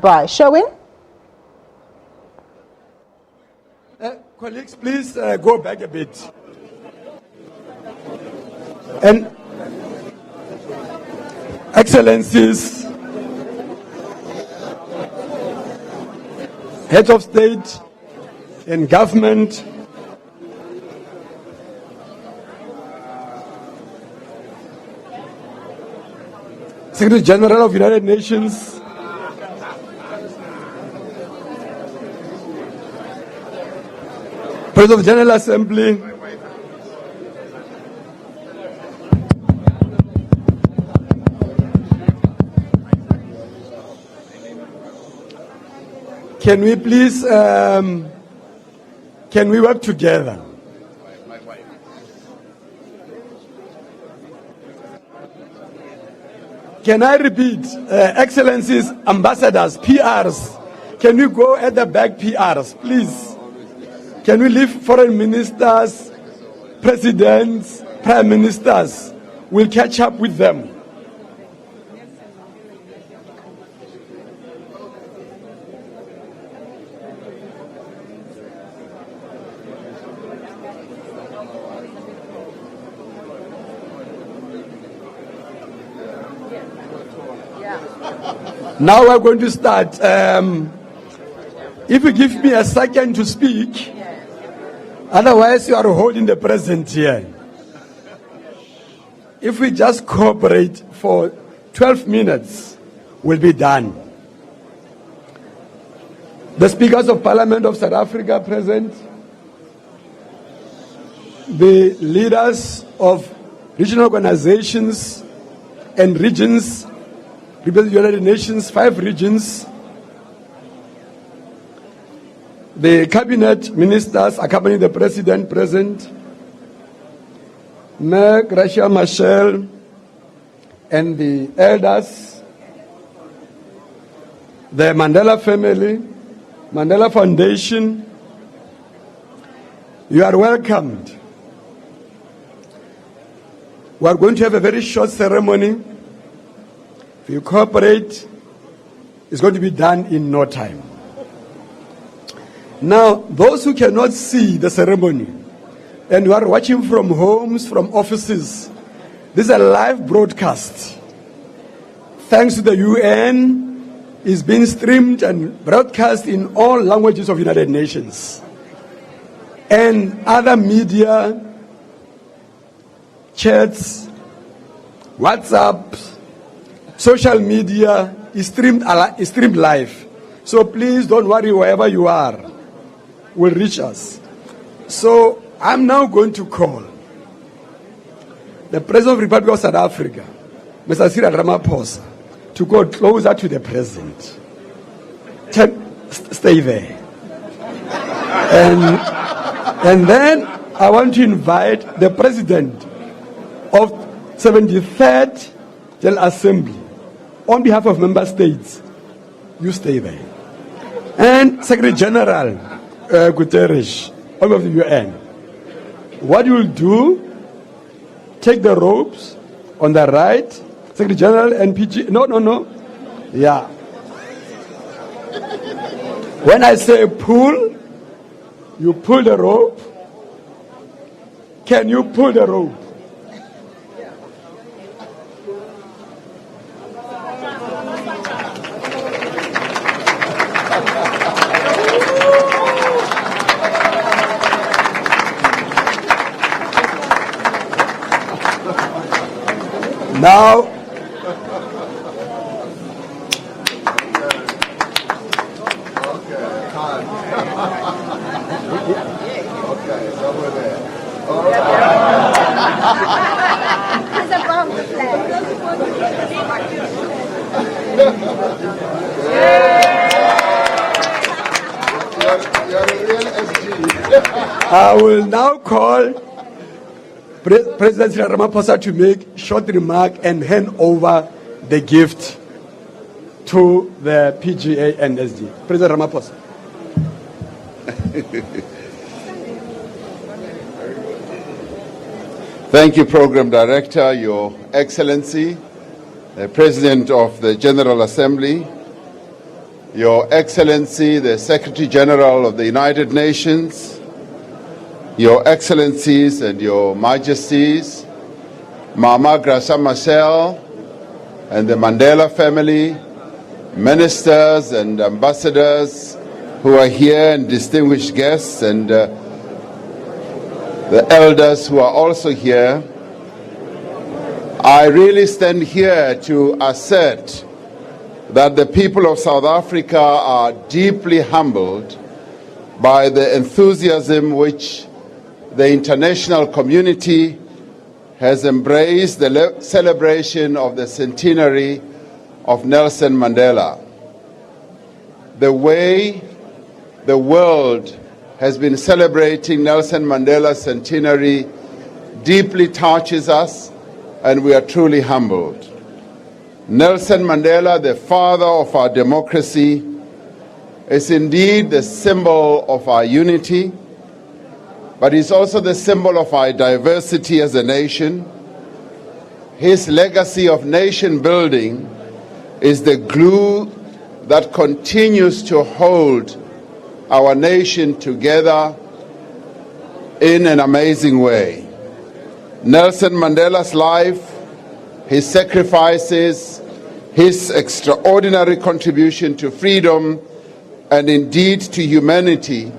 By Sherwin. Colleagues, please go back a bit. And Excellencies, heads of state and government, Secretary General of United Nations, President of the General Assembly, can we please, can we work together? Can I repeat, Excellencies, ambassadors, PRs, can we go at the back, PRs, please? Can we leave foreign ministers, presidents, prime ministers? We'll catch up with them. Now we're going to start. If you give me a second to speak, otherwise you are holding the present here. If we just cooperate for 12 minutes, we'll be done. The speakers of Parliament of South Africa present, the leaders of regional organizations and regions, represent the United Nations, 5 regions, the cabinet ministers accompanying the president present, Meg, Gracia, Michelle, and the elders, the Mandela family, Mandela Foundation, you are welcomed. We are going to have a very short ceremony. If you cooperate, it's going to be done in no time. Now, those who cannot see the ceremony and who are watching from homes, from offices, this is a live broadcast. Thanks to the UN, it's been streamed and broadcast in all languages of the United Nations. And other media, chats, WhatsApp, social media is streamed live. So please don't worry, wherever you are, will reach us. So I'm now going to call the President of the Republic of South Africa, Mr. Cyril Ramaphosa, to go closer to the President. Stay there. And then I want to invite the President of 73rd General Assembly, on behalf of member states, you stay there. And Secretary General Guterres, on behalf of the UN, what you will do, take the ropes on the right, Secretary General and PG, no. Yeah. When I say pull, you pull the rope. Can you pull the rope? Now, I will now call President Cyril Ramaphosa to make short remark and hand over the gift to the PGA and SD. President Ramaphosa. Thank you, Program Director, Your Excellency, the President of the General Assembly, Your Excellency, the Secretary General of the United Nations, Your Excellencies and Your Majesties, Mama Graça Machel and the Mandela family, ministers and ambassadors who are here, and distinguished guests, and the elders who are also here. I really stand here to assert that the people of South Africa are deeply humbled by the enthusiasm which the international community has embraced the celebration of the centenary of Nelson Mandela. The way the world has been celebrating Nelson Mandela's centenary deeply touches us, and we are truly humbled. Nelson Mandela, the father of our democracy, is indeed the symbol of our unity, but he's also the symbol of our diversity as a nation. His legacy of nation building is the glue that continues to hold our nation together in an amazing way. Nelson Mandela's life, his sacrifices, his extraordinary contribution to freedom and indeed to humanity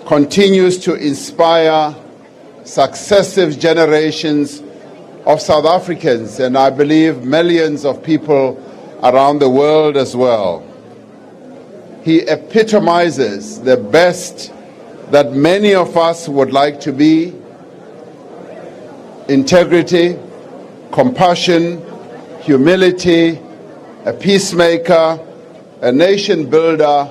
continues to inspire successive generations of South Africans, and I believe millions of people around the world as well. He epitomizes the best that many of us would like to be: integrity, compassion, humility, a peacemaker, a nation builder,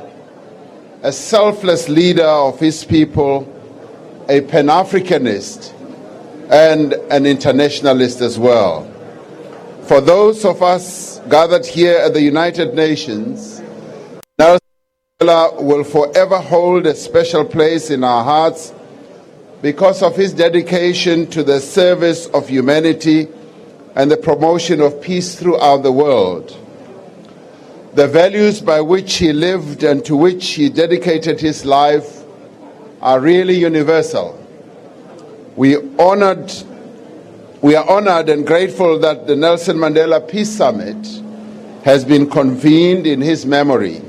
a selfless leader of his people, a Pan-Africanist, and an internationalist as well. For those of us gathered here at the United Nations, Nelson Mandela will forever hold a special place in our hearts because of his dedication to the service of humanity and the promotion of peace throughout the world. The values by which he lived and to which he dedicated his life are really universal. We are honored and grateful that the Nelson Mandela Peace Summit has been convened in his memory.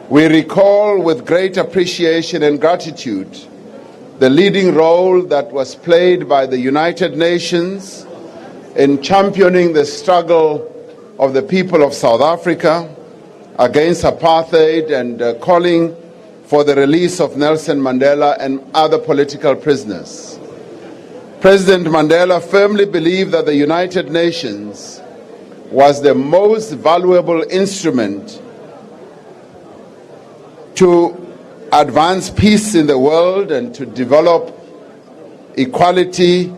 We recall with great appreciation and gratitude the leading role that was played by the United Nations in championing the struggle of the people of South Africa against apartheid and calling for the release of Nelson Mandela and other political prisoners. President Mandela firmly believed that the United Nations was the most valuable instrument to advance peace in the world and to develop equality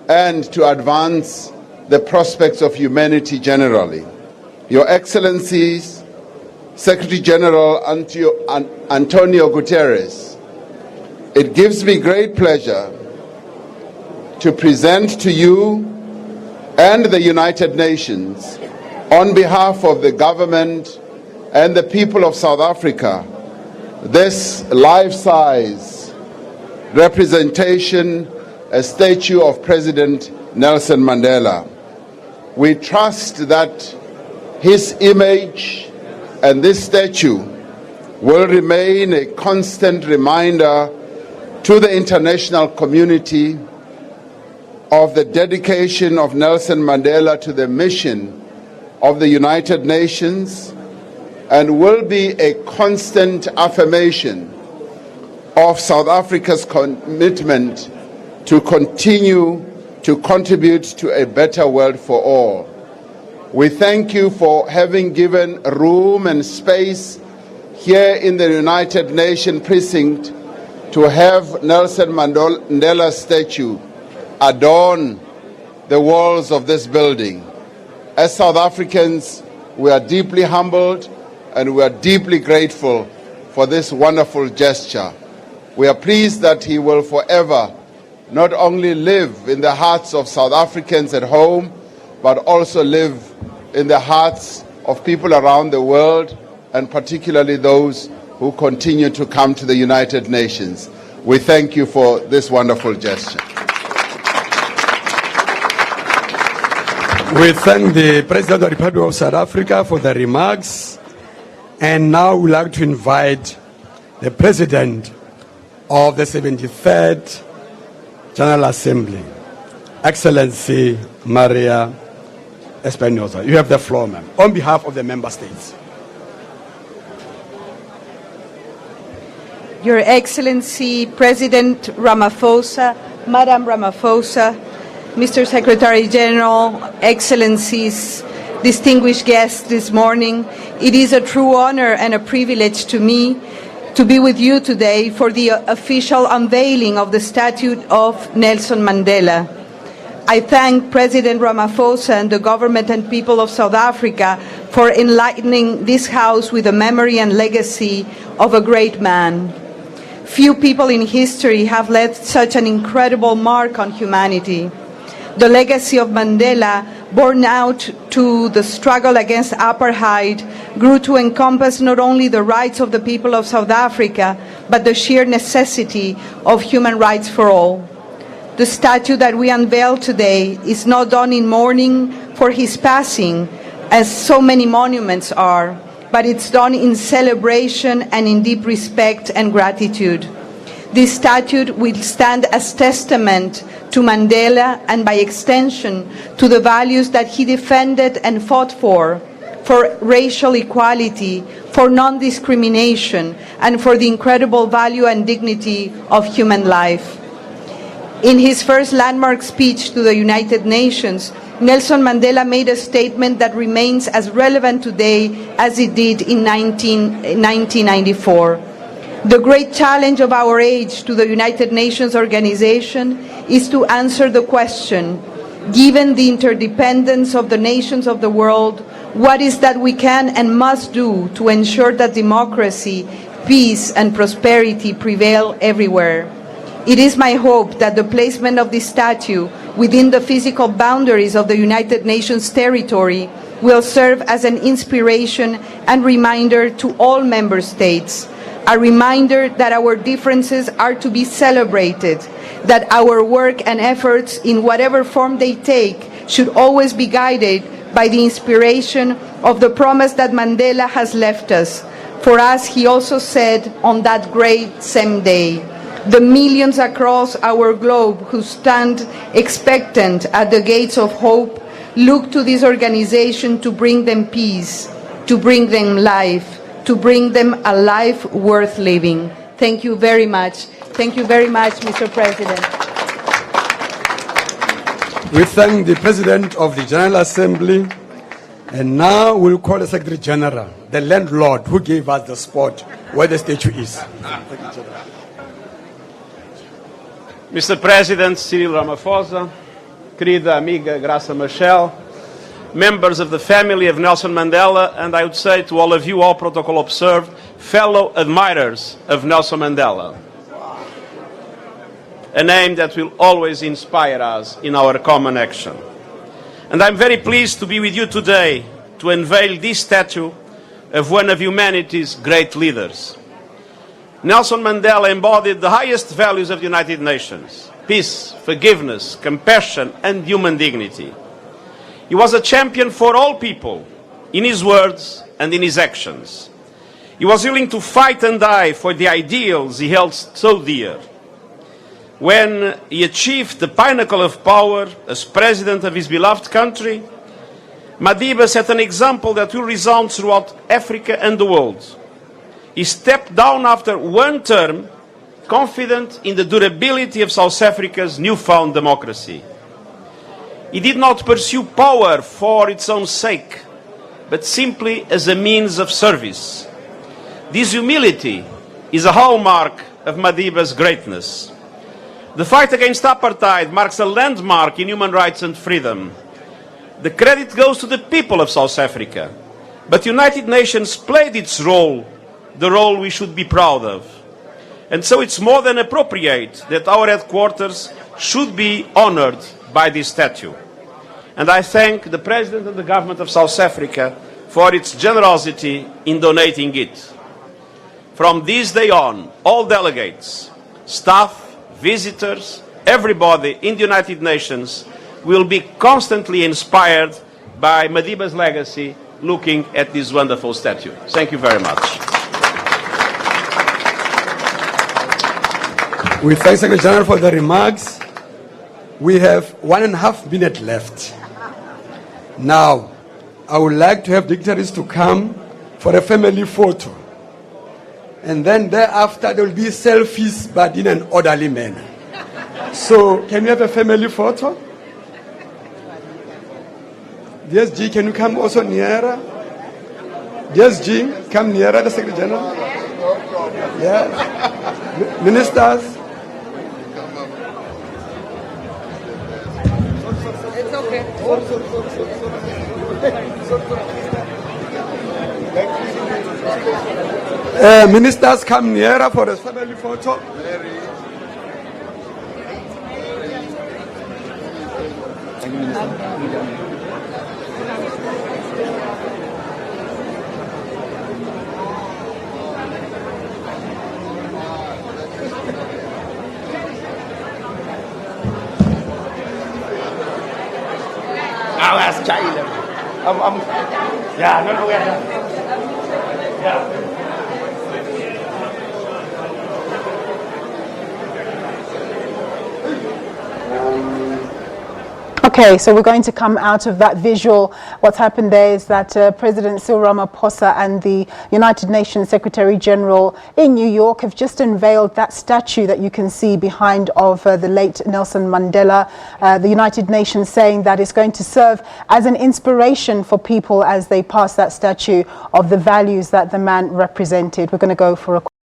and to advance the prospects of humanity generally. Your Excellencies, Secretary General Antonio Guterres, it gives me great pleasure to present to you and the United Nations, on behalf of the government and the people of South Africa, this life-size representation, a statue of President Nelson Mandela. We trust that his image and this statue will remain a constant reminder to the international community of the dedication of Nelson Mandela to the mission of the United Nations, and will be a constant affirmation of South Africa's commitment to continue to contribute to a better world for all. We thank you for having given room and space here in the United Nations precinct to have Nelson Mandela's statue adorn the walls of this building. As South Africans, we are deeply humbled and we are deeply grateful for this wonderful gesture. We are pleased that he will forever not only live in the hearts of South Africans at home, but also live in the hearts of people around the world and particularly those who continue to come to the United Nations. We thank you for this wonderful gesture. We thank the President of the Republic of South Africa for the remarks. And now we'd like to invite the President of the 73rd General Assembly, Excellency Maria Espinosa. You have the floor, ma'am, on behalf of the member states. Your Excellency, President Ramaphosa, Madam Ramaphosa, Mr. Secretary General, Excellencies, distinguished guests this morning, it is a true honor and a privilege to me to be with you today for the official unveiling of the statue of Nelson Mandela. I thank President Ramaphosa and the government and people of South Africa for enlightening this House with the memory and legacy of a great man. Few people in history have left such an incredible mark on humanity. The legacy of Mandela, born out to the struggle against apartheid, grew to encompass not only the rights of the people of South Africa, but the sheer necessity of human rights for all. The statue that we unveil today is not done in mourning for his passing, as so many monuments are, but it's done in celebration and in deep respect and gratitude. This statue will stand as testament to Mandela and by extension to the values that he defended and fought for racial equality, for non-discrimination, and for the incredible value and dignity of human life. In his first landmark speech to the United Nations, Nelson Mandela made a statement that remains as relevant today as it did in 1994. The great challenge of our age to the United Nations organization is to answer the question, given the interdependence of the nations of the world, what is that we can and must do to ensure that democracy, peace, and prosperity prevail everywhere? It is my hope that the placement of this statue within the physical boundaries of the United Nations territory will serve as an inspiration and reminder to all member states, a reminder that our differences are to be celebrated, that our work and efforts, in whatever form they take, should always be guided by the inspiration of the promise that Mandela has left us. For us, he also said on that great same day, the millions across our globe who stand expectant at the gates of hope look to this organization to bring them peace, to bring them life, to bring them a life worth living. Thank you very much. Thank you very much, Mr. President. We thank the President of the General Assembly, and now we'll call the Secretary General, the landlord who gave us the spot where the statue is. Mr. President Cyril Ramaphosa, querida amiga Graça Machel, members of the family of Nelson Mandela, and I would say to all of you, all protocol observed, fellow admirers of Nelson Mandela. A name that will always inspire us in our common action. And I'm very pleased to be with you today to unveil this statue of one of humanity's great leaders. Nelson Mandela embodied the highest values of the United Nations: peace, forgiveness, compassion, and human dignity. He was a champion for all people, in his words and in his actions. He was willing to fight and die for the ideals he held so dear. When he achieved the pinnacle of power as president of his beloved country, Madiba set an example that will resound throughout Africa and the world. He stepped down after one term, confident in the durability of South Africa's newfound democracy. He did not pursue power for its own sake, but simply as a means of service. This humility is a hallmark of Madiba's greatness. The fight against apartheid marks a landmark in human rights and freedom. The credit goes to the people of South Africa, but the United Nations played its role, the role we should be proud of. And so it's more than appropriate that our headquarters should be honored by this statue. And I thank the President and the Government of South Africa for its generosity in donating it. From this day on, all delegates, staff, visitors, everybody in the United Nations will be constantly inspired by Madiba's legacy looking at this wonderful statue. Thank you very much. We thank Secretary General for the remarks. We have 1.5 minutes left. Now, I would like to have dignitaries to come for a family photo. And then thereafter, there will be selfies, but in an orderly manner. So, can we have a family photo? DSG, can you come also nearer? DSG, come nearer, the Secretary General. Yes. Ministers. It's okay. Ministers, come nearer for a family photo. I'll ask China. Yeah, no, yeah. Okay, so we're going to come out of that visual. What's happened there is that President Cyril Ramaphosa and the United Nations Secretary General in New York have just unveiled that statue that you can see behind of the late Nelson Mandela. The United Nations saying that it's going to serve as an inspiration for people as they pass that statue of the values that the man represented. We're going to go for a